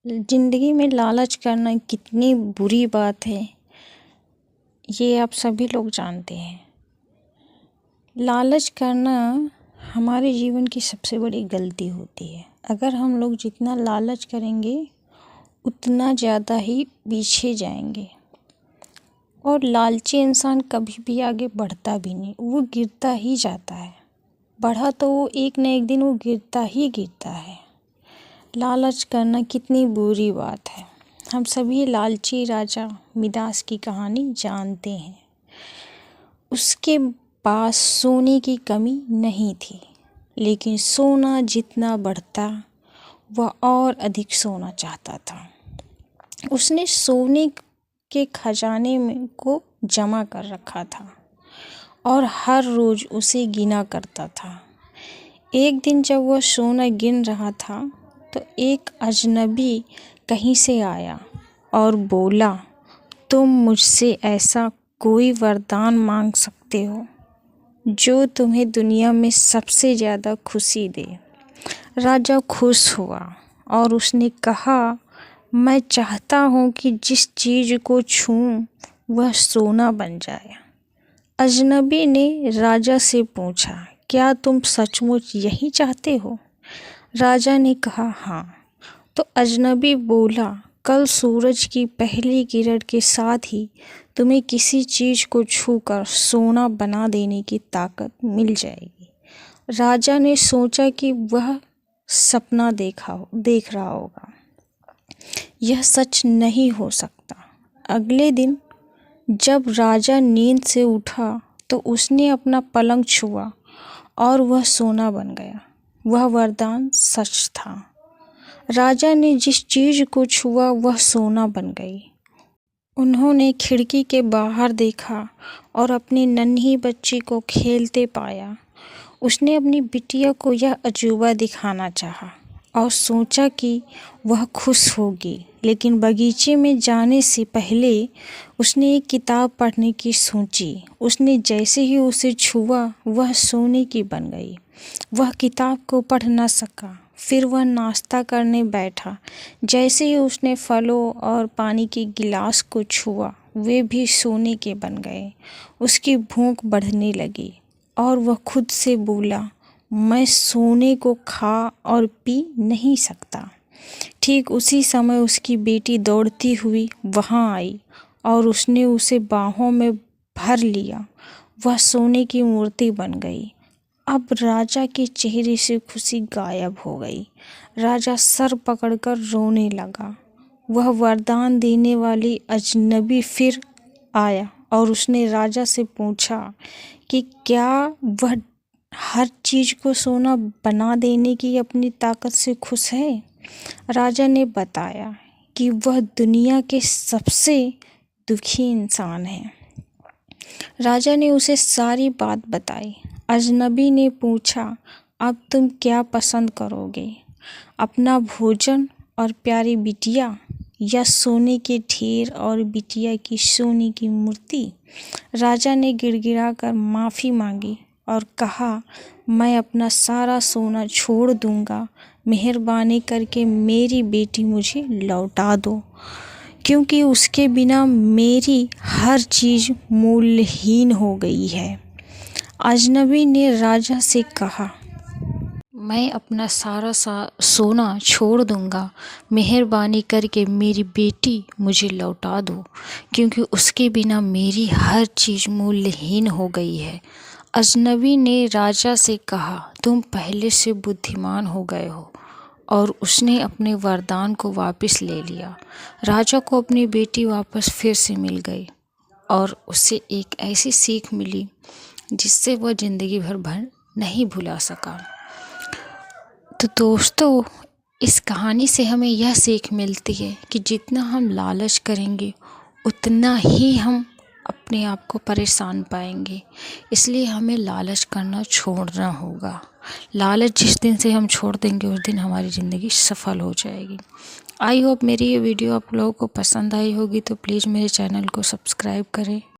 ज़िंदगी में लालच करना कितनी बुरी बात है, ये आप सभी लोग जानते हैं। लालच करना हमारे जीवन की सबसे बड़ी गलती होती है। अगर हम लोग जितना लालच करेंगे उतना ज़्यादा ही पीछे जाएंगे और लालची इंसान कभी भी आगे बढ़ता भी नहीं, वो गिरता ही जाता है। बढ़ा तो वो एक न एक दिन वो गिरता ही गिरता है। लालच करना कितनी बुरी बात है। हम सभी लालची राजा मिदास की कहानी जानते हैं। उसके पास सोने की कमी नहीं थी, लेकिन सोना जितना बढ़ता वह और अधिक सोना चाहता था। उसने सोने के खजाने में को जमा कर रखा था और हर रोज़ उसे गिना करता था। एक दिन जब वह सोना गिन रहा था तो एक अजनबी कहीं से आया और बोला, तुम मुझसे ऐसा कोई वरदान मांग सकते हो जो तुम्हें दुनिया में सबसे ज़्यादा खुशी दे। राजा खुश हुआ और उसने कहा, मैं चाहता हूँ कि जिस चीज़ को छूऊं वह सोना बन जाए। अजनबी ने राजा से पूछा, क्या तुम सचमुच यही चाहते हो? राजा ने कहा, हाँ। तो अजनबी बोला, कल सूरज की पहली किरण के साथ ही तुम्हें किसी चीज़ को छूकर सोना बना देने की ताकत मिल जाएगी। राजा ने सोचा कि वह सपना देख रहा होगा, यह सच नहीं हो सकता। अगले दिन जब राजा नींद से उठा तो उसने अपना पलंग छुआ और वह सोना बन गया। वह वरदान सच था। राजा ने जिस चीज़ को छुआ वह सोना बन गई। उन्होंने खिड़की के बाहर देखा और अपनी नन्ही बच्ची को खेलते पाया। उसने अपनी बिटिया को यह अजूबा दिखाना चाहा और सोचा कि वह खुश होगी, लेकिन बगीचे में जाने से पहले उसने एक किताब पढ़ने की सोची। उसने जैसे ही उसे छुआ वह सोने की बन गई। वह किताब को पढ़ न सका। फिर वह नाश्ता करने बैठा। जैसे ही उसने फलों और पानी के गिलास को छुआ वे भी सोने के बन गए। उसकी भूख बढ़ने लगी और वह खुद से बोला, मैं सोने को खा और पी नहीं सकता। ठीक उसी समय उसकी बेटी दौड़ती हुई वहाँ आई और उसने उसे बाहों में भर लिया। वह सोने की मूर्ति बन गई। अब राजा के चेहरे से खुशी गायब हो गई। राजा सर पकड़कर रोने लगा। वह वरदान देने वाली अजनबी फिर आया और उसने राजा से पूछा कि क्या वह हर चीज़ को सोना बना देने की अपनी ताकत से खुश है? राजा ने बताया कि वह दुनिया के सबसे दुखी इंसान है। राजा ने उसे सारी बात बताई। अजनबी ने पूछा, अब तुम क्या पसंद करोगे, अपना भोजन और प्यारी बिटिया या सोने के ढेर और बिटिया की सोने की मूर्ति? राजा ने गिड़गिड़ाकर माफ़ी मांगी और कहा, मैं अपना सारा सोना छोड़ दूंगा। मेहरबानी करके मेरी बेटी मुझे लौटा दो, क्योंकि उसके बिना मेरी हर चीज़ मूल्यहीन हो गई है। अजनबी ने राजा से कहा, मैं अपना सारा सोना छोड़ दूंगा। मेहरबानी करके मेरी बेटी मुझे लौटा दो, क्योंकि उसके बिना मेरी हर चीज़ मूल्यहीन हो गई है। अजनबी ने राजा से कहा, तुम पहले से बुद्धिमान हो गए हो। और उसने अपने वरदान को वापस ले लिया। राजा को अपनी बेटी वापस फिर से मिल गई और उसे एक ऐसी सीख मिली जिससे वह ज़िंदगी भर नहीं भुला सका। तो दोस्तों, इस कहानी से हमें यह सीख मिलती है कि जितना हम लालच करेंगे उतना ही हम अपने आप को परेशान पाएंगे। इसलिए हमें लालच करना छोड़ना होगा। लालच जिस दिन से हम छोड़ देंगे उस दिन हमारी ज़िंदगी सफल हो जाएगी। आई होप मेरी ये वीडियो आप लोगों को पसंद आई होगी, तो प्लीज़ मेरे चैनल को सब्सक्राइब करें।